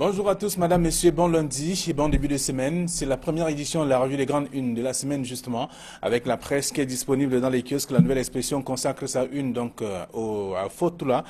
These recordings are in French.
Bonjour à tous, madame, messieurs, bon lundi et bon début de semaine. C'est la première édition de la revue des grandes unes de la semaine, justement, avec la presse qui est disponible dans les kiosques. La Nouvelle Expression consacre sa une donc à Fotula,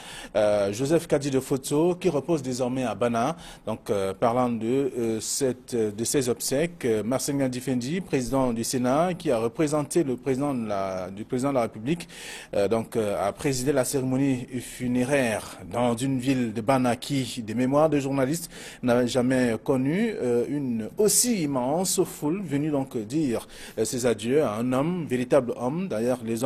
Joseph Kadi de Foto, qui repose désormais à Bana. Donc, parlant de ces obsèques, Marcelin Difendi, président du Sénat, qui a représenté le président de la République, a présidé la cérémonie funéraire dans une ville de Bana qui, des mémoires de journalistes, n'avait jamais connu une aussi immense foule venue donc dire ses adieux à un homme, véritable homme. D'ailleurs, les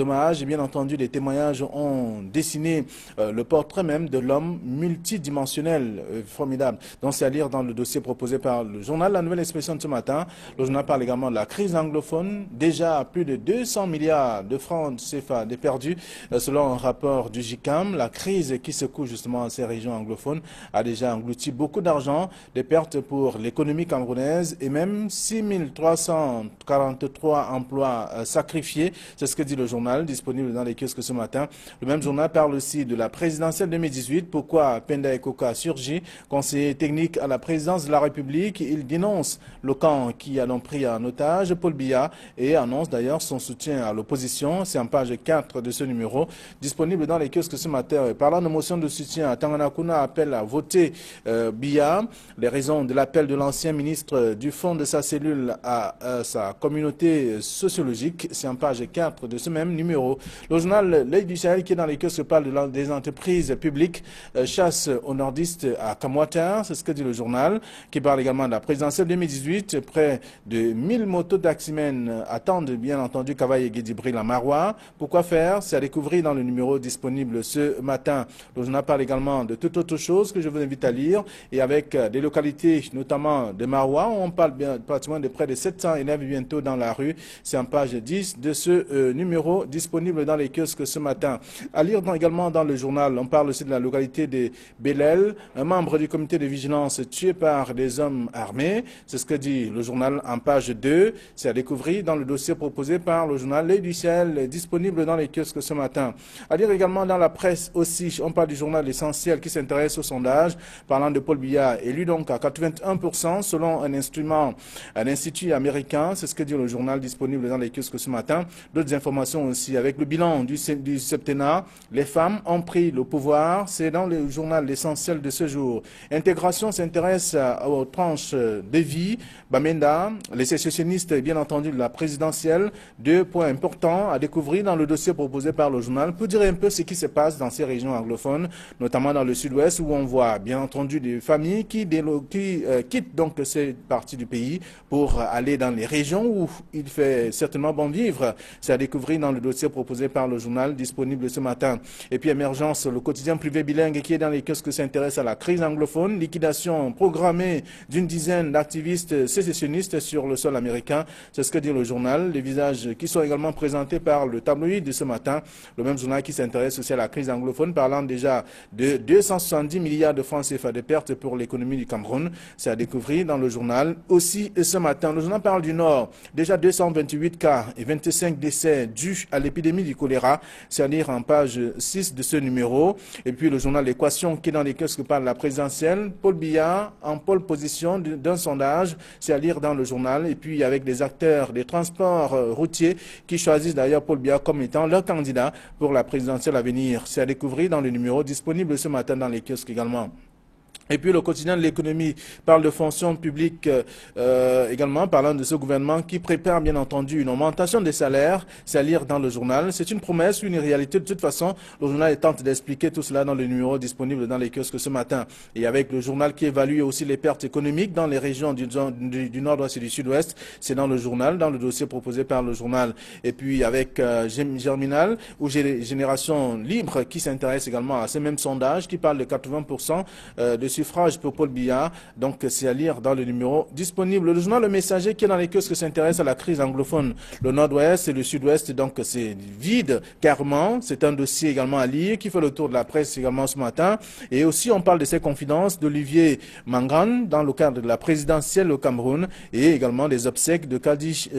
hommages et bien entendu les témoignages ont dessiné le portrait même de l'homme multidimensionnel, formidable. Donc c'est à lire dans le dossier proposé par le journal La Nouvelle Expression de ce matin. Le journal parle également de la crise anglophone, déjà plus de 200 milliards de francs CFA de perdus selon un rapport du GICAM. La crise qui secoue justement ces régions anglophones a déjà englouti beaucoup d'argent, des pertes pour l'économie camerounaise et même 6343 emplois sacrifiés. C'est ce que dit le journal disponible dans les kiosques ce matin. Le même journal parle aussi de la présidentielle 2018. Pourquoi Penda Ekoka a surgi, conseiller technique à la présidence de la République. Il dénonce le camp qui a donc pris en otage Paul Biya et annonce d'ailleurs son soutien à l'opposition. C'est en page 4 de ce numéro disponible dans les kiosques ce matin. Parlant de motion de soutien, Tangana Kuna appelle à voter Biya. Les raisons de l'appel de l'ancien ministre du fond de sa cellule à sa communauté sociologique, c'est en page 4 de ce même numéro. Le journal L'Œil du Sahel qui est dans les kiosques parle des entreprises publiques, chasse aux nordistes à Kamwata, c'est ce que dit le journal, qui parle également de la présidentielle 2018. Près de 1000 motos taximens attendent bien entendu Kavaye et Guédibril à Marois. Pourquoi faire? C'est à découvrir dans le numéro disponible ce matin. Le journal parle également de toute autre chose que je vous invite à lire. Et avec des localités, notamment de Marois, on parle bien pratiquement de près de 700 élèves bientôt dans la rue. C'est en page 10 de ce numéro disponible dans les kiosques ce matin. À lire également dans le journal, on parle aussi de la localité de Belel, un membre du comité de vigilance tué par des hommes armés. C'est ce que dit le journal en page 2. C'est à découvrir dans le dossier proposé par le journal L'Œil du Ciel, disponible dans les kiosques ce matin. À lire également dans la presse aussi, on parle du journal Essentiel qui s'intéresse au sondage, parlant de Paul Biya, élu donc à 81% selon un institut américain. C'est ce que dit le journal disponible dans les kiosques ce matin. D'autres informations aussi avec le bilan du septennat. Les femmes ont pris le pouvoir. C'est dans le journal L'Essentiel de ce jour. Intégration s'intéresse aux tranches de vie. Bamenda, les sécessionnistes bien entendu de la présidentielle. 2 points importants à découvrir dans le dossier proposé par le journal pour dire un peu ce qui se passe dans ces régions anglophones, notamment dans le sud-ouest où on voit bien entendu des familles qui quittent donc ces parties du pays pour aller dans les régions où il fait certainement bon vivre. C'est à découvrir dans le dossier proposé par le journal disponible ce matin. Et puis Émergence, le quotidien privé bilingue qui est dans les kiosques s'intéresse à la crise anglophone, liquidation programmée d'une dizaine d'activistes sécessionnistes sur le sol américain. C'est ce que dit le journal. Les visages qui sont également présentés par le tabloïd de ce matin. Le même journal qui s'intéresse aussi à la crise anglophone, parlant déjà de 270 milliards de francs CFA de pertes pour l'économie du Cameroun. C'est à découvrir dans le journal aussi ce matin. Le journal parle du Nord. Déjà 228 cas et 25 décès dus à l'épidémie du choléra. C'est à lire en page 6 de ce numéro. Et puis le journal L'Équation qui est dans les kiosques parle de la présidentielle. Paul Biya en pole position d'un sondage. C'est à lire dans le journal. Et puis avec des acteurs des transports routiers qui choisissent d'ailleurs Paul Biya comme étant leur candidat pour la présidentielle à venir. C'est à découvrir dans le numéro disponible ce matin dans les kiosques également. Et puis le quotidien de l'économie parle de fonction publique également, parlant de ce gouvernement qui prépare bien entendu une augmentation des salaires. C'est à lire dans le journal. C'est une promesse, une réalité. De toute façon, le journal tente d'expliquer tout cela dans le numéro disponible dans les kiosques ce matin. Et avec le journal qui évalue aussi les pertes économiques dans les régions du nord-ouest et du sud-ouest, c'est dans le journal, dans le dossier proposé par le journal. Et puis avec Germinal ou Génération Libre qui s'intéresse également à ce même sondage qui parle de 80% de suffrage pour Paul Biya. Donc c'est à lire dans le numéro disponible. Le journal Le Messager qui est dans les kiosques s'intéresse à la crise anglophone. Le nord-ouest et le sud-ouest, donc c'est vide carrément. C'est un dossier également à lire qui fait le tour de la presse également ce matin. Et aussi on parle de ces confidences d'Olivier Mangran dans le cadre de la présidentielle au Cameroun et également des obsèques de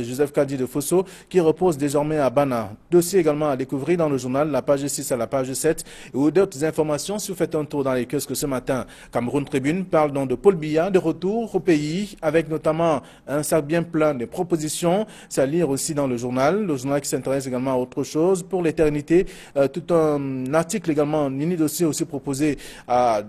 Joseph Kadi de Fosso qui repose désormais à Bana. Dossier également à découvrir dans le journal, la page 6 à la page 7 ou d'autres informations si vous faites un tour dans les kiosques ce matin. Cameroun Cameroun Tribune parle donc de Paul Biya, de retour au pays, avec notamment un sac bien plein de propositions. C'est à lire aussi dans le journal qui s'intéresse également à autre chose. Pour l'éternité, tout un article également, un mini dossier aussi proposé à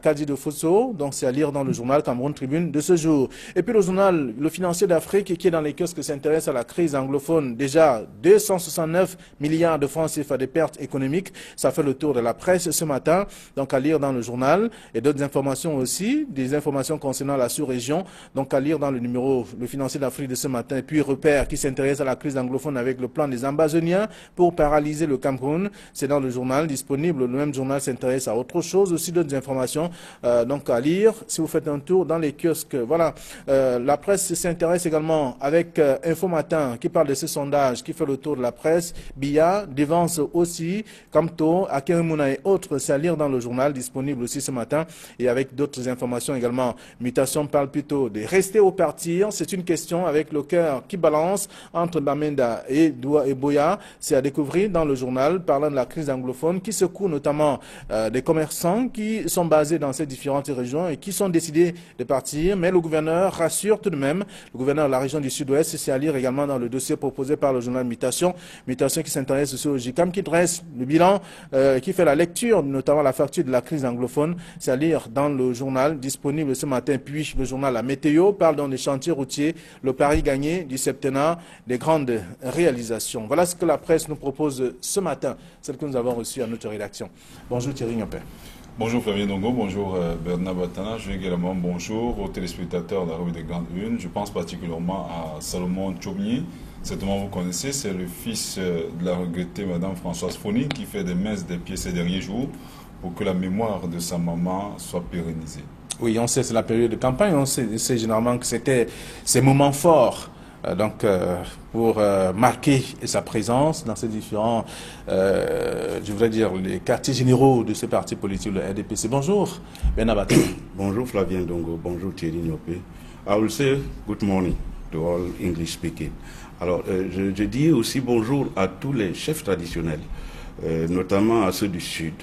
Kadi de Fosso. Donc c'est à lire dans le journal Cameroun Tribune de ce jour. Et puis le journal Le Financier d'Afrique qui est dans les kiosques s'intéresse à la crise anglophone. Déjà 269 milliards de francs CFA de pertes économiques. Ça fait le tour de la presse ce matin. Donc à lire dans le journal. Et d'autres informations aussi, des informations concernant la sous-région. Donc à lire dans le numéro Le Financier d'Afrique de ce matin. Et puis Repère qui s'intéresse à la crise anglophone avec le plan des Ambazoniens pour paralyser le Cameroun. C'est dans le journal disponible. Le même journal s'intéresse à autre chose. Aussi d'autres informations donc à lire si vous faites un tour dans les kiosques. Voilà. La presse s'intéresse également avec Info Matin qui parle de ce sondage qui fait le tour de la presse. Biya dévance aussi Kamto, Akerimuna et autres. C'est à lire dans le journal disponible aussi ce matin et avec d'autres informations également. Mutation parle plutôt de rester ou partir. C'est une question avec le cœur qui balance entre Bamenda et Doua et Boya. C'est à découvrir dans le journal parlant de la crise anglophone qui secoue notamment des commerçants qui sont basés dans ces différentes régions et qui sont décidés de partir. Mais le gouverneur rassure tout de même. Le gouverneur de la région du Sud-Ouest, c'est à lire également dans le dossier proposé par le journal Mutation. Mutation qui s'intéresse aussi au GICAM, qui dresse le bilan, qui fait la lecture, notamment la facture de la crise anglophone. C'est à lire dans le journal disponible ce matin. Puis le journal La Météo parle dans les chantiers routiers, le pari gagné du septennat, des grandes réalisations. Voilà ce que la presse nous propose ce matin, celle que nous avons reçue à notre rédaction. Bonjour Thierry Nyopé. Bonjour Flavien Dongo, bonjour Bernard Batana, je vais également bonjour aux téléspectateurs de la revue des Grandes Unes. Je pense particulièrement à Salomon Tchobni. Certainement vous connaissez, c'est le fils de la regrettée Madame Françoise Foni qui fait des messes des pieds ces derniers jours pour que la mémoire de sa maman soit pérennisée. Oui, on sait c'est la période de campagne, on sait généralement que c'était ces moments forts. Pour marquer sa présence dans ces différents, je voudrais dire, les quartiers généraux de ce parti politique, le RDPC. Bonjour, Bernard. Bonjour Flavien Dongo, bonjour Thierry Nyopé. I will say good morning to all English speaking. Alors, je dis aussi bonjour à tous les chefs traditionnels, notamment à ceux du Sud,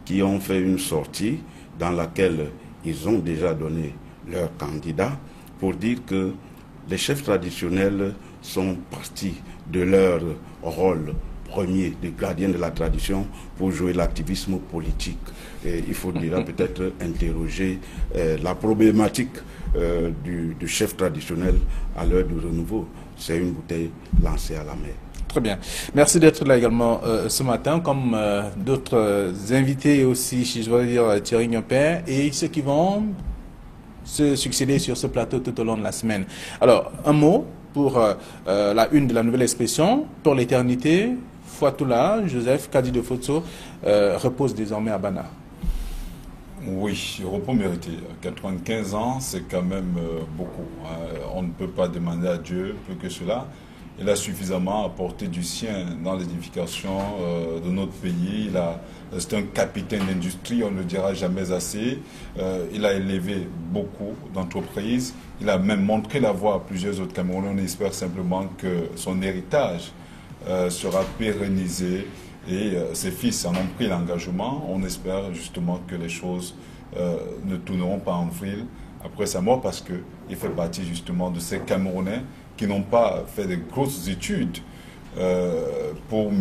qui ont fait une sortie dans laquelle ils ont déjà donné leur candidat pour dire que les chefs traditionnels sont partis de leur rôle premier de gardien de la tradition pour jouer l'activisme politique. Et il faudra peut-être interroger la problématique du chef traditionnel à l'heure du renouveau. C'est une bouteille lancée à la mer. Très bien. Merci d'être là également ce matin, comme d'autres invités aussi, je dois dire Thierry Nyopé, et ceux qui vont se succéder sur ce plateau tout au long de la semaine. Alors, un mot pour la une de la nouvelle expression, pour l'éternité, Fouatoula, Joseph Kadi de Fosso, repose désormais à Bana. Oui, repos mérité. 95 ans, c'est quand même beaucoup. On ne peut pas demander à Dieu plus que cela. Il a suffisamment apporté du sien dans l'édification de notre pays. C'est un capitaine d'industrie, on ne le dira jamais assez. Il a élevé beaucoup d'entreprises. Il a même montré la voie à plusieurs autres Camerounais. On espère simplement que son héritage sera pérennisé et ses fils en ont pris l'engagement. On espère justement que les choses ne tourneront pas en vrille après sa mort parce qu'il fait partie justement de ces Camerounais qui n'ont pas fait de grosses études pour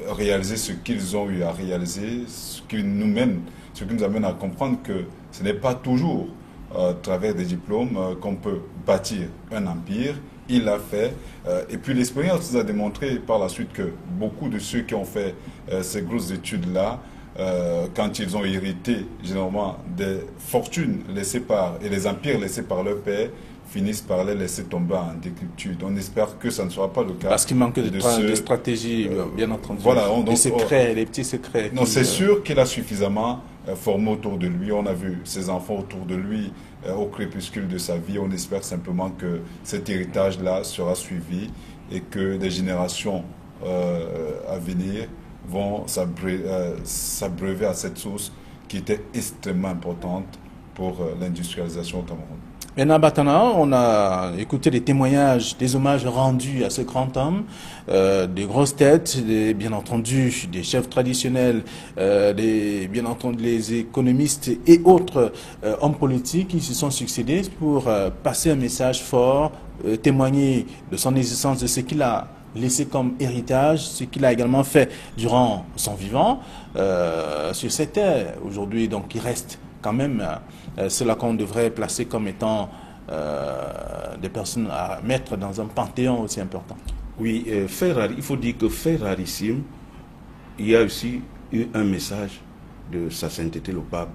réaliser ce qu'ils ont eu à réaliser, ce qui nous amène à comprendre que ce n'est pas toujours à travers des diplômes qu'on peut bâtir un empire. Il l'a fait. Et puis l'expérience nous a démontré par la suite que beaucoup de ceux qui ont fait ces grosses études-là, quand ils ont hérité généralement des fortunes laissées et les empires laissés par leur père, finissent par les laisser tomber en décrépitude. On espère que ça ne sera pas le cas. Parce qu'il manque de stratégie, bien entendu. Voilà, des secrets, les petits secrets. Non, c'est sûr qu'il a suffisamment formé autour de lui. On a vu ses enfants autour de lui au crépuscule de sa vie. On espère simplement que cet héritage-là sera suivi et que des générations à venir vont s'abreuver à cette source qui était extrêmement importante pour l'industrialisation au Cameroun. Maintenant, Batana, on a écouté les témoignages, des hommages rendus à ce grand homme, des grosses têtes, bien entendu des chefs traditionnels, bien entendu les économistes et autres hommes politiques qui se sont succédés pour passer un message fort, témoigner de son existence, de ce qu'il a laissé comme héritage, ce qu'il a également fait durant son vivant sur cette terre aujourd'hui, donc il reste quand même cela qu'on devrait placer comme étant des personnes à mettre dans un panthéon aussi important. Oui, il faut dire que fait rarissime, il y a aussi eu un message de Sa Sainteté le Pape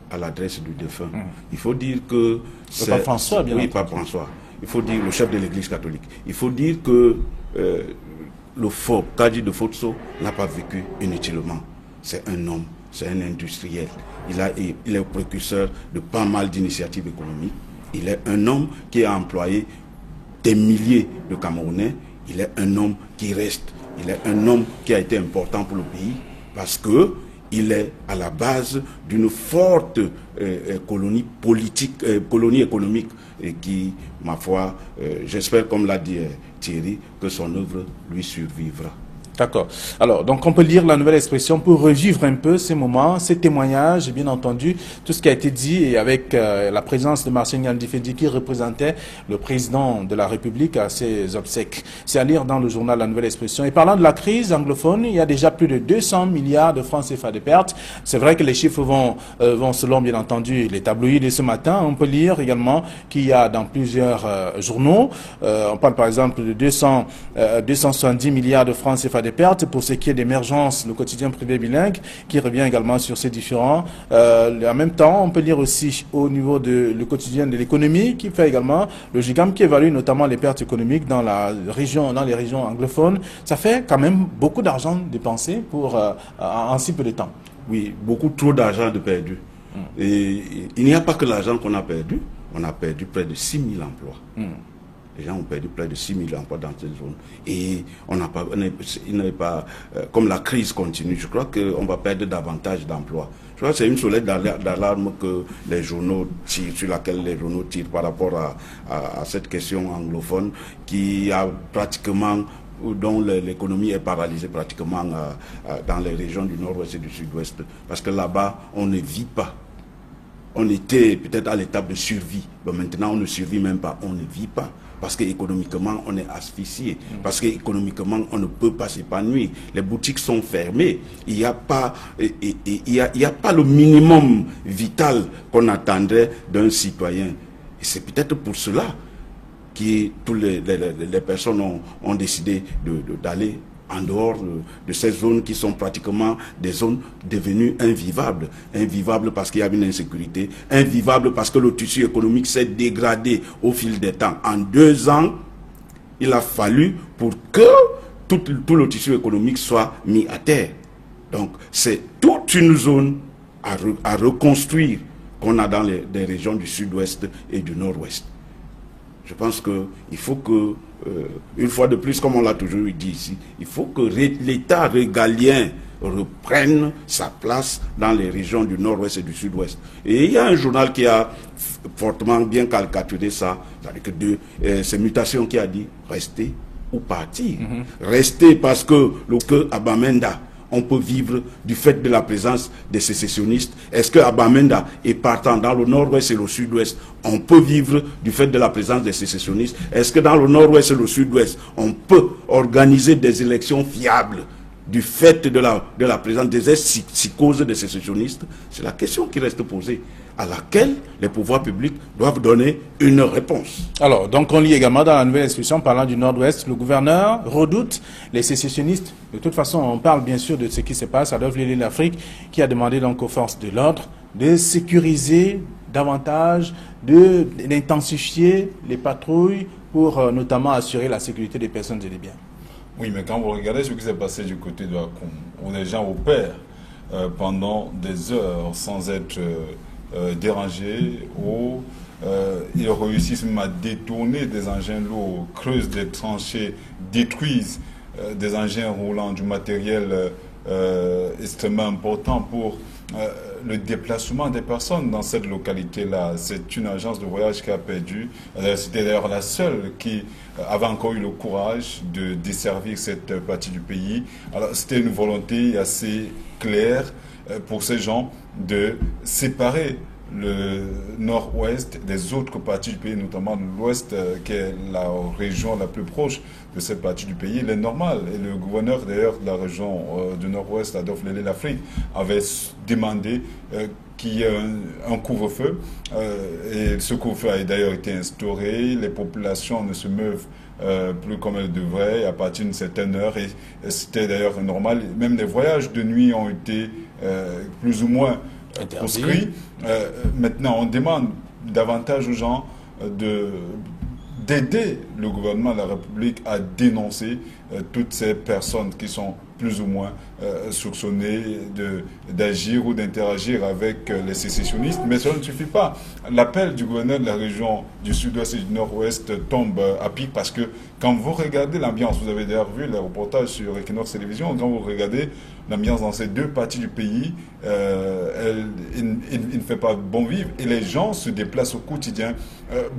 à l'adresse du défunt. Il faut dire que... Le Pape François, bien Oui, entendu. Pape François. Il faut dire le chef de l'Église catholique. Il faut dire que le fort, Kadi de Fotso, n'a pas vécu inutilement. C'est un homme, c'est un industriel. Il est le précurseur de pas mal d'initiatives économiques. Il est un homme qui a employé des milliers de Camerounais. Il est un homme qui reste. Il est un homme qui a été important pour le pays parce que il est à la base d'une forte colonie politique, colonie économique et qui, ma foi, j'espère, comme l'a dit Thierry, que son œuvre lui survivra. D'accord. Alors, donc on peut lire la nouvelle expression pour revivre un peu ces moments, ces témoignages, et bien entendu, tout ce qui a été dit, et avec la présence de Marcel Nyandifedi qui représentait le président de la République à ses obsèques. C'est à lire dans le journal La Nouvelle Expression. Et parlant de la crise anglophone, il y a déjà plus de 200 milliards de francs CFA de pertes. C'est vrai que les chiffres vont selon, bien entendu, les tabloïds de ce matin. On peut lire également qu'il y a dans plusieurs journaux, on parle par exemple de 270 milliards de francs CFA des pertes pour ce qui est d'émergence, le quotidien privé bilingue, qui revient également sur ces différents. En même temps, on peut lire aussi au niveau de le quotidien de l'économie, qui fait également le GIGAM, qui évalue notamment les pertes économiques dans les régions anglophones. Ça fait quand même beaucoup d'argent dépensé pour en si peu de temps. Oui, beaucoup trop d'argent de perdu. Et il n'y a pas que l'argent qu'on a perdu, on a perdu près de 6 000 emplois. Les gens ont perdu près de 6 000 emplois dans cette zone. Et on n'a pas, il n'est pas, comme la crise continue, je crois qu'on va perdre davantage d'emplois. Je crois que c'est une sonnette d'alarme que les journaux tirent, sur laquelle les journaux tirent par rapport à cette question anglophone qui a pratiquement, dont l'économie est paralysée pratiquement dans les régions du nord-ouest et du sud-ouest. Parce que là-bas, on ne vit pas. On était peut-être à l'étape de survie. Mais maintenant, on ne survit même pas, on ne vit pas. Parce qu'économiquement, on est asphyxié. Parce qu'économiquement, on ne peut pas s'épanouir. Les boutiques sont fermées. Il n'y a pas le minimum vital qu'on attendrait d'un citoyen. Et c'est peut-être pour cela que toutes les personnes ont décidé d'aller en dehors de ces zones qui sont pratiquement des zones devenues invivables. Invivables parce qu'il y a une insécurité, invivables parce que le tissu économique s'est dégradé au fil des temps. En 2 ans, il a fallu pour que tout le tissu économique soit mis à terre. Donc, c'est toute une zone à reconstruire qu'on a dans les régions du sud-ouest et du nord-ouest. Je pense qu'il faut que, une fois de plus, comme on l'a toujours dit ici, il faut que l'État régalien reprenne sa place dans les régions du nord-ouest et du sud-ouest. Et il y a un journal qui a fortement bien caricaturé ça, c'est-à-dire que ces mutations qui a dit rester ou partir. Rester parce que à Bamenda, on peut vivre du fait de la présence des sécessionnistes. Est-ce que à Bamenda et partant dans le nord-ouest et le sud-ouest, on peut vivre du fait de la présence des sécessionnistes? Est-ce que dans le nord-ouest et le sud-ouest, on peut organiser des élections fiables du fait de la présence des psychoses des sécessionnistes? C'est la question qui reste posée, à laquelle les pouvoirs publics doivent donner une réponse. Alors, donc on lit également dans la nouvelle expression, parlant du nord-ouest, le gouverneur redoute les sécessionnistes. De toute façon, on parle bien sûr de ce qui se passe à l'île d'Afrique, qui a demandé donc aux forces de l'ordre de sécuriser davantage, d'intensifier les patrouilles pour notamment assurer la sécurité des personnes et des biens. Oui, mais quand vous regardez ce qui s'est passé du côté de Hakoum, où les gens opèrent pendant des heures sans être dérangés, où ils réussissent même à détourner des engins lourds, creusent des tranchées, détruisent des engins roulants, du matériel extrêmement important pour le déplacement des personnes dans cette localité-là. C'est une agence de voyage qui a perdu. C'était d'ailleurs la seule qui avait encore eu le courage de desservir cette partie du pays. Alors c'était une volonté assez claire pour ces gens de séparer le nord-ouest des autres parties du pays, notamment l'ouest, qui est la région la plus proche de cette partie du pays. Il est normal, et le gouverneur d'ailleurs de la région du nord-ouest, Adolphe Lélé Lafrique, avait demandé qu'il y ait un couvre-feu, et ce couvre-feu a d'ailleurs été instauré. Les populations ne se meuvent plus comme elles devraient à partir d'une certaine heure, et c'était d'ailleurs normal. Même les voyages de nuit ont été plus ou moins proscrits. Maintenant, on demande davantage aux gens d'aider le gouvernement de la République à dénoncer toutes ces personnes qui sont plus ou moins soupçonnées d'agir ou d'interagir avec les sécessionnistes. Mais cela ne suffit pas. L'appel du gouverneur de la région du sud-ouest et du nord-ouest tombe à pic parce que quand vous regardez l'ambiance, vous avez d'ailleurs vu les reportages sur Equinox Télévision, quand vous regardez l'ambiance dans ces deux parties du pays, il ne fait pas bon vivre et les gens se déplacent au quotidien.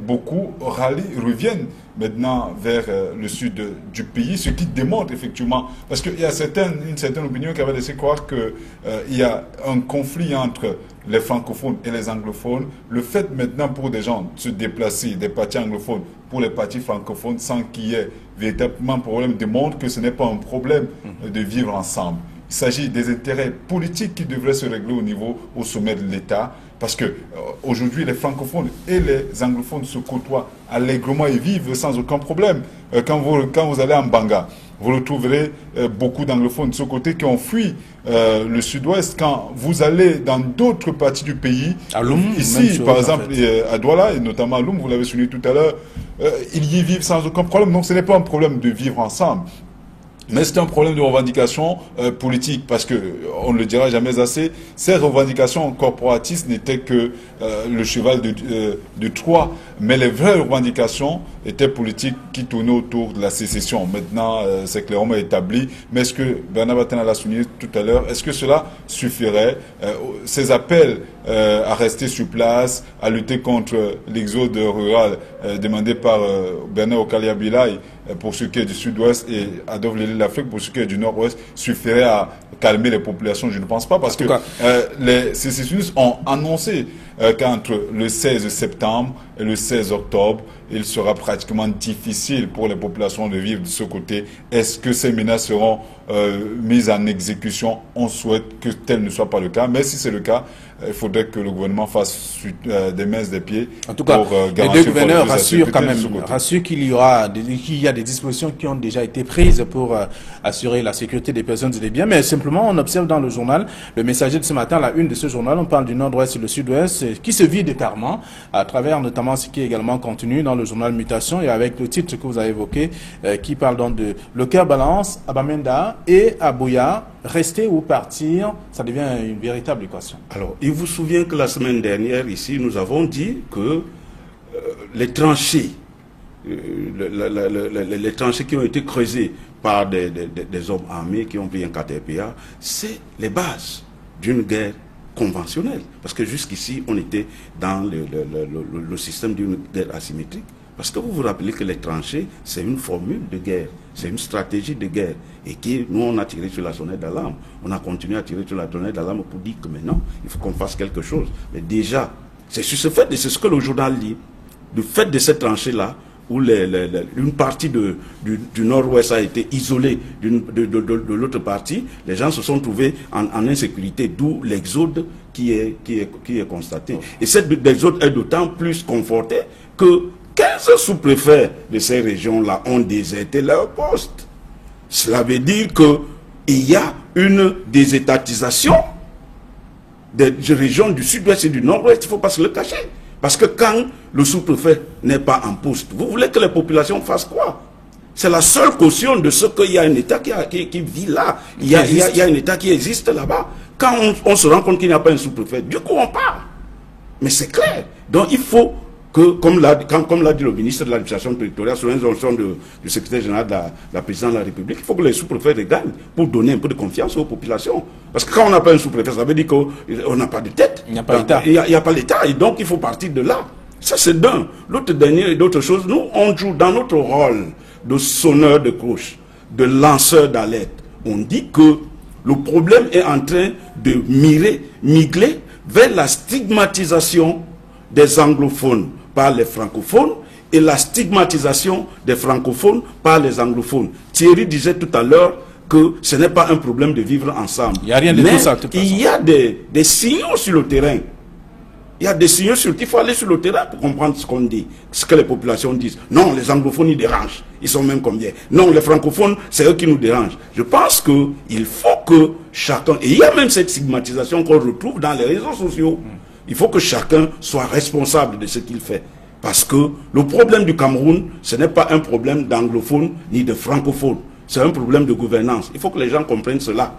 Beaucoup reviennent maintenant vers le sud du pays, ce qui démontre effectivement, parce qu'il y a une certaine opinion qui avait laissé croire qu'il y a un conflit entre les francophones et les anglophones. Le fait maintenant pour des gens de se déplacer des partis anglophones pour les partis francophones sans qu'il y ait véritablement problème démontre que ce n'est pas un problème de vivre ensemble. Il s'agit des intérêts politiques qui devraient se régler au sommet de l'État, parce que aujourd'hui les francophones et les anglophones se côtoient allègrement et vivent sans aucun problème. Quand vous allez en Banga, vous retrouverez beaucoup d'anglophones de ce côté qui ont fui le sud-ouest. Quand vous allez dans d'autres parties du pays, ici par exemple à Douala et notamment à Loum, vous l'avez souligné tout à l'heure, ils y vivent sans aucun problème. Donc ce n'est pas un problème de vivre ensemble. Mais c'est un problème de revendication politique, parce que on ne le dira jamais assez, ces revendications corporatistes n'étaient que le cheval de Troie, mais les vraies revendications étaient politiques qui tournaient autour de la sécession. Maintenant, c'est clairement établi, mais est-ce que, Bernard Batten l'a souligné tout à l'heure, est-ce que cela suffirait? Ces appels à rester sur place, à lutter contre l'exode rural demandé par Bernard Okalia Bilay pour ce qui est du sud-ouest et Adolphe Lélé Lafrique pour ce qui est du nord-ouest, suffirait à calmer les populations? Je ne pense pas, parce que les sécessionnistes ont annoncé qu'entre le 16 septembre et le 16 octobre, il sera pratiquement difficile pour les populations de vivre de ce côté. Est-ce que ces menaces seront mises en exécution? On souhaite que tel ne soit pas le cas, mais si c'est le cas, il faudrait que le gouvernement fasse des mains et des pieds. En tout cas, les deux gouverneurs rassurent quand même, rassurent qu'il y a des dispositions qui ont déjà été prises pour assurer la sécurité des personnes et des biens. Mais simplement, on observe dans le journal, le Messager de ce matin, la une de ce journal, on parle du nord-ouest et le sud-ouest, qui se vide carrément, à travers notamment ce qui est également contenu dans le journal Mutation, et avec le titre que vous avez évoqué, qui parle donc de le cœur balance à Bamenda et à Buea, rester ou partir, ça devient une véritable équation. Alors, il vous souvient que la semaine dernière, ici, nous avons dit que les tranchées, les tranchées qui ont été creusées par des hommes armés qui ont pris un KTPA, c'est les bases d'une guerre conventionnelle. Parce que jusqu'ici, on était dans le système d'une guerre asymétrique. Parce que vous vous rappelez que les tranchées, c'est une formule de guerre, c'est une stratégie de guerre. Et qui, nous, on a tiré sur la sonnette d'alarme. On a continué à tirer sur la sonnette d'alarme pour dire que maintenant, il faut qu'on fasse quelque chose. Mais déjà, c'est sur ce fait, et c'est ce que le journal dit, du fait de cette tranchée-là, où une partie du nord-ouest a été isolée de l'autre partie, les gens se sont trouvés en insécurité, d'où l'exode qui est constaté. Et cet exode est d'autant plus conforté que 15 sous-préfets de ces régions-là ont déserté leur poste. Cela veut dire qu'il y a une désétatisation des régions du sud-ouest et du nord-ouest, il ne faut pas se le cacher. Parce que quand le sous-préfet n'est pas en poste, vous voulez que les populations fassent quoi? C'est la seule caution de ce qu'il y a un État qui vit là. Il y a un État qui existe là-bas. Quand on se rend compte qu'il n'y a pas un sous-préfet, du coup on part. Mais c'est clair. Donc il faut que, comme l'a dit le ministre de l'administration territoriale sur l'injonction du secrétaire général de la présidence de la République, il faut que les sous-préfets regagnent pour donner un peu de confiance aux populations. Parce que quand on n'a pas un sous-préfet, ça veut dire qu'on n'a pas de tête. Il n'y a pas l'État. Il n'y a pas l'État, et donc il faut partir de là. Ça, c'est d'un. L'autre dernier et d'autres choses, nous, on joue dans notre rôle de sonneur de cloche, de lanceur d'alerte. On dit que le problème est en train de migrer vers la stigmatisation des anglophones par les francophones et la stigmatisation des francophones par les anglophones. Thierry disait tout à l'heure que ce n'est pas un problème de vivre ensemble. Il n'y a rien de tout ça. De toute façon. Il y a des signaux sur le terrain. Il y a des signaux sur qu'il faut aller sur le terrain pour comprendre ce qu'on dit, ce que les populations disent. Non, les anglophones, ils dérangent. Ils sont même combien? Non, les francophones, c'est eux qui nous dérangent. Je pense qu'il faut que chacun... Et il y a même cette stigmatisation qu'on retrouve dans les réseaux sociaux. Il faut que chacun soit responsable de ce qu'il fait. Parce que le problème du Cameroun, ce n'est pas un problème d'anglophones ni de francophones. C'est un problème de gouvernance. Il faut que les gens comprennent cela.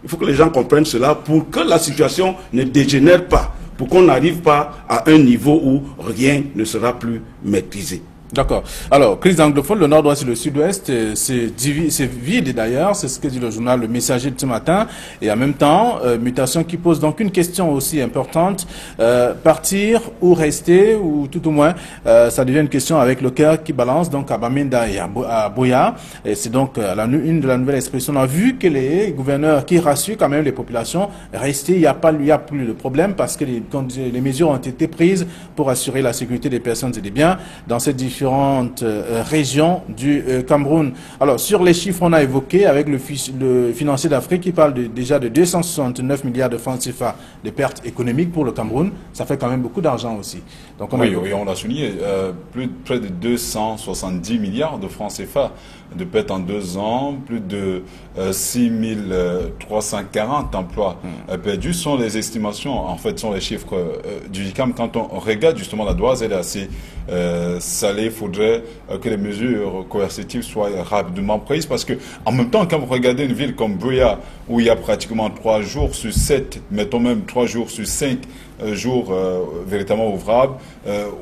Il faut que les gens comprennent cela pour que la situation ne dégénère pas. Pour qu'on n'arrive pas à un niveau où rien ne sera plus maîtrisé. D'accord. Alors, crise anglophone, le nord-ouest et le sud-ouest, c'est vide d'ailleurs, c'est ce que dit le journal Le Messager de ce matin. Et en même temps, mutation qui pose donc une question aussi importante. Partir ou rester, ou tout au moins, ça devient une question avec le cœur qui balance, donc à Bamenda et à Boya. Et c'est donc une de la nouvelle expression. On a vu que les gouverneurs qui rassurent quand même les populations, rester, il n'y a plus de problème parce que les mesures ont été prises pour assurer la sécurité des personnes et des biens dans cette différentes régions du Cameroun. Alors, sur les chiffres, on a évoqué avec le financier d'Afrique qui parle déjà de 269 milliards de francs CFA de pertes économiques pour le Cameroun. Ça fait quand même beaucoup d'argent aussi. Donc, oui, on l'a souligné. Près de 270 milliards de francs CFA de pertes en 2 ans, plus de 6340 emplois perdus sont les estimations, en fait, sont les chiffres du GICAM. Quand on regarde justement la dose, elle est assez salée. Il faudrait que les mesures coercitives soient rapidement prises parce que, en même temps, quand vous regardez une ville comme Buea, où il y a pratiquement 3 jours sur 7, mettons même 3 jours sur 5 jours véritablement ouvrables,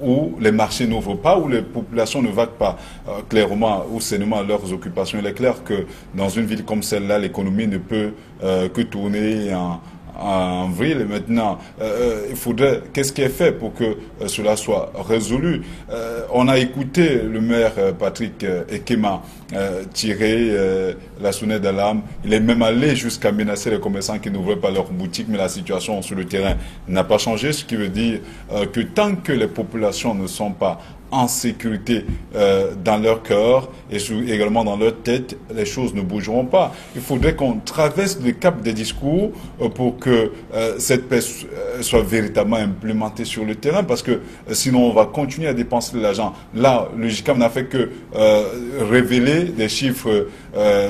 où les marchés n'ouvrent pas, où les populations ne vaquent pas clairement ou sainement à leurs occupations. Il est clair que dans une ville comme celle-là, l'économie ne peut que tourner en vrille. Maintenant, il faudrait, qu'est-ce qui est fait pour que cela soit résolu? On a écouté le maire Patrick Ekema tirer la sonnette d'alarme. Il est même allé jusqu'à menacer les commerçants qui n'ouvraient pas leurs boutiques, mais la situation sur le terrain n'a pas changé, ce qui veut dire que tant que les populations ne sont pas en sécurité dans leur cœur et également dans leur tête, les choses ne bougeront pas. Il faudrait qu'on traverse le cap des discours pour que cette paix soit véritablement implémentée sur le terrain, parce que sinon on va continuer à dépenser de l'argent. Là, le GICAM n'a fait que révéler des chiffres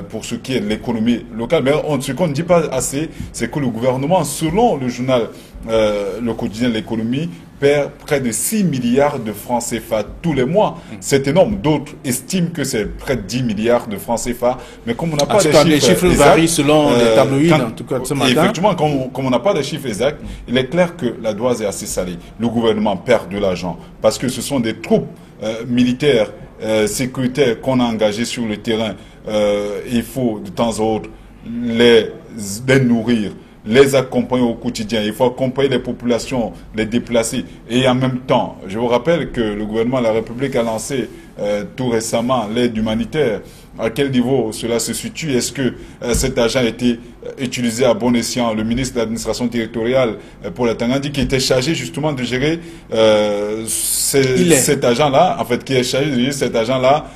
pour ce qui est de l'économie locale. Mais ce qu'on ne dit pas assez, c'est que le gouvernement, selon le journal Le Quotidien de l'économie, perd près de 6 milliards de francs CFA tous les mois. C'est énorme. D'autres estiment que c'est près de 10 milliards de francs CFA. Mais comme on n'a pas de chiffres... Les chiffres varient selon les tabloïds, en tout cas, ce matin. Effectivement, comme on n'a pas de chiffres exacts, il est clair que la dose est assez salée. Le gouvernement perd de l'argent parce que ce sont des troupes militaires, sécuritaires qu'on a engagées sur le terrain. Il faut de temps à autre les nourrir, les accompagner au quotidien. Il faut accompagner les populations, les déplacer. Et en même temps, je vous rappelle que le gouvernement de la République a lancé tout récemment l'aide humanitaire. À quel niveau cela se situe? Est-ce que cet argent a été utilisé à bon escient? Le ministre de l'administration territoriale pour la Tanganyika, qui était chargé justement de gérer cet argent-là, en fait, qui est chargé de gérer cet argent-là,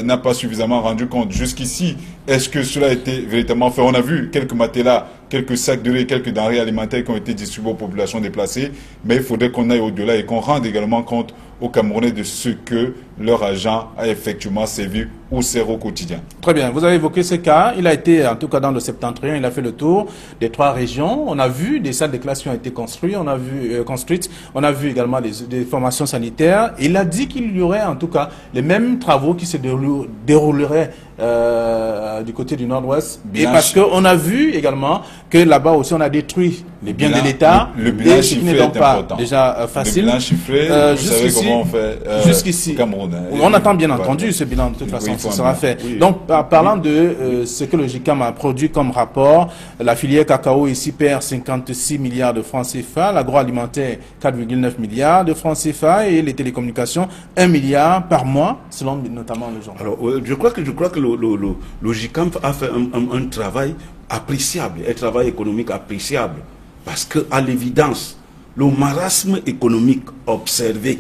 n'a pas suffisamment rendu compte. Jusqu'ici, est-ce que cela a été véritablement fait? On a vu quelques matelas, quelques sacs de riz, quelques denrées alimentaires qui ont été distribués aux populations déplacées, mais il faudrait qu'on aille au-delà et qu'on rende également compte aux Camerounais de ce que leur agent a effectivement servi ou sert au quotidien. Très bien, vous avez évoqué ce cas. Il a été, en tout cas dans le septentrion, il a fait le tour des 3 régions. On a vu des salles de classe qui ont été construites, on a vu également des formations sanitaires. Il a dit qu'il y aurait en tout cas les mêmes travaux qui se dérouleraient du côté du nord-ouest. Et parce qu'on a vu également que là-bas aussi on a détruit les biens de l'État, le bilan ce qui n'est chiffré donc est pas important. déjà facile. Le bilan chiffré, vous savez comment on fait jusqu'ici, au Cameroun. On attend bien entendu ce bilan, de toute façon, ce sera fait. Oui. Donc, parlant de ce que le GICAM a produit comme rapport, la filière cacao ici perd 56 milliards de francs CFA, l'agroalimentaire 4,9 milliards de francs CFA et les télécommunications 1 milliard par mois, selon notamment le journal. Alors, je crois que le GICAM a fait un travail appréciable, un travail économique appréciable, parce qu'à l'évidence, le marasme économique observé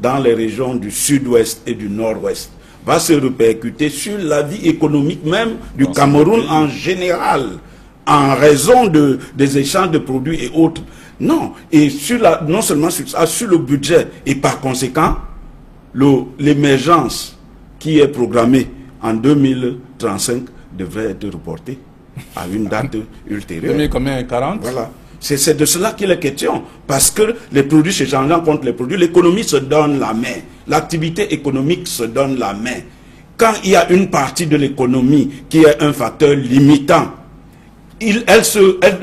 dans les régions du sud-ouest et du nord-ouest va se répercuter sur la vie économique même du Cameroun en général, en raison des échanges de produits et autres. Non, et non seulement sur ça, sur le budget, et par conséquent, l'émergence qui est programmée en 2035 devrait être reportée à une date ultérieure. 2040. Voilà. C'est de cela qu'il est question. Parce que les produits s'échangeant contre les produits, l'économie se donne la main. L'activité économique se donne la main. Quand il y a une partie de l'économie qui est un facteur limitant, elle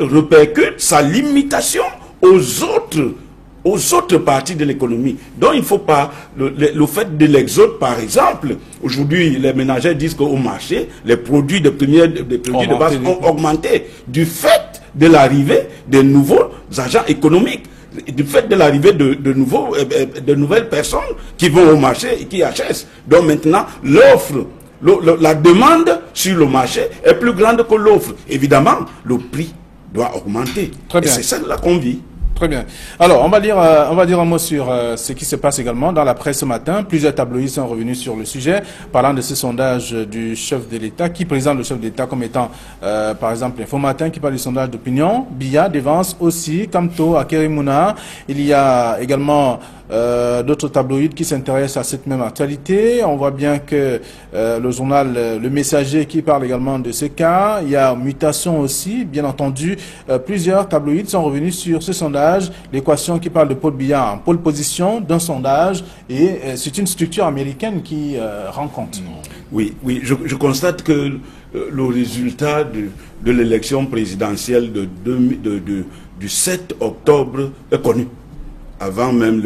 répercute sa limitation aux autres parties de l'économie. Donc il ne faut pas, le fait de l'exode par exemple, aujourd'hui les ménagères disent qu'au marché, les produits de base ont augmenté du fait de l'arrivée de nouveaux agents économiques, du fait de l'arrivée de nouvelles personnes qui vont au marché et qui achètent. Donc maintenant, la demande sur le marché est plus grande que l'offre. Évidemment, le prix doit augmenter. Très bien. Et c'est ça là qu'on vit. Très bien. Alors, on va dire un mot sur ce qui se passe également dans la presse ce matin. Plusieurs tabloïds sont revenus sur le sujet, parlant de ce sondage du chef de l'État, qui présente le chef de l'État comme étant, par exemple, Info Matin, qui parle du sondage d'opinion. Biya dévance aussi, Kamto, Akerimuna. Il y a également d'autres tabloïds qui s'intéressent à cette même actualité. On voit bien que le journal Le Messager qui parle également de ce cas. Il y a Mutation aussi, bien entendu. Plusieurs tabloïds sont revenus sur ce sondage. L'équation qui parle de Paul Biya en pole position d'un sondage. Et c'est une structure américaine qui rend compte. Oui, je constate que le résultat de l'élection présidentielle du 7 octobre est connu. Avant même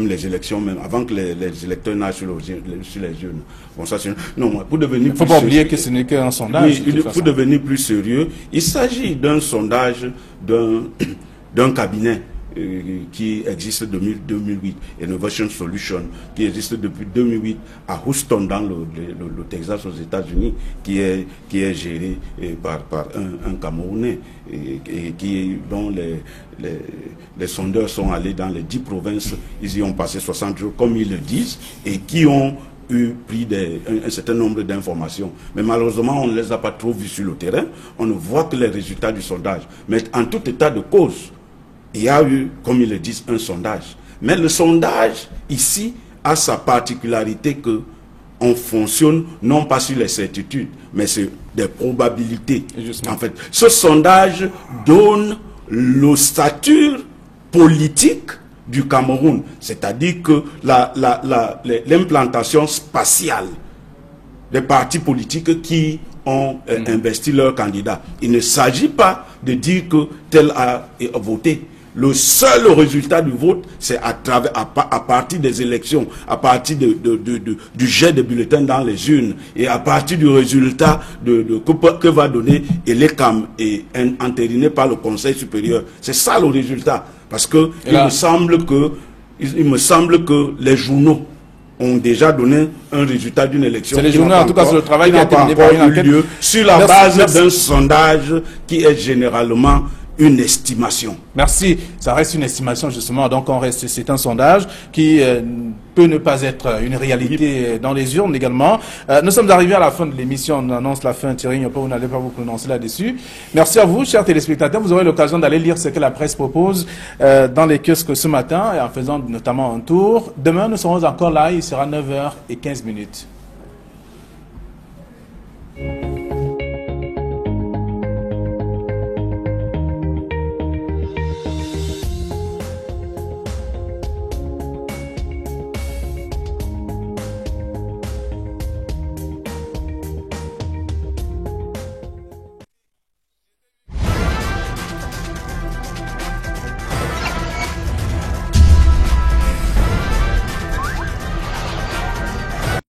les élections, avant que les électeurs nagent sur les urnes. Bon, ça, non, pour devenir il ne faut pas oublier que ce n'est qu'un sondage. Oui, pour devenir plus sérieux, il s'agit d'un sondage d'un cabinet qui existe depuis 2008, Innovation Solution, qui existe depuis 2008 à Houston, dans le Texas, aux États-Unis, qui est géré par un Camerounais, dont les sondeurs sont allés dans les 10 provinces, ils y ont passé 60 jours, comme ils le disent, et qui ont pris un certain nombre d'informations. Mais malheureusement, on ne les a pas trop vus sur le terrain. On ne voit que les résultats du sondage. Mais en tout état de cause, il y a eu, comme ils le disent, un sondage. Mais le sondage, ici, a sa particularité que on fonctionne non pas sur les certitudes, mais sur des probabilités. En fait, ce sondage donne l'ossature politique du Cameroun, c'est-à-dire que l'implantation spatiale des partis politiques qui ont investi leurs candidats. Il ne s'agit pas de dire que tel a voté. Le seul résultat du vote, c'est à partir des élections, à partir du jet de bulletins dans les urnes et à partir du résultat que va donner l'ECAM et entériné par le Conseil supérieur. C'est ça le résultat. Parce que il me semble que les journaux ont déjà donné un résultat d'une élection. C'est les journaux, en tout cas, c'est le travail qui a été mené par une enquête. Sur la base d'un sondage qui est généralement une estimation. Merci. Ça reste une estimation, justement. Donc, c'est un sondage qui peut ne pas être une réalité dans les urnes également. Nous sommes arrivés à la fin de l'émission. On annonce la fin. Thierry, vous n'allez pas vous prononcer là-dessus. Merci à vous, chers téléspectateurs. Vous aurez l'occasion d'aller lire ce que la presse propose dans les kiosques ce matin et en faisant notamment un tour. Demain, nous serons encore là. Il sera 9h15.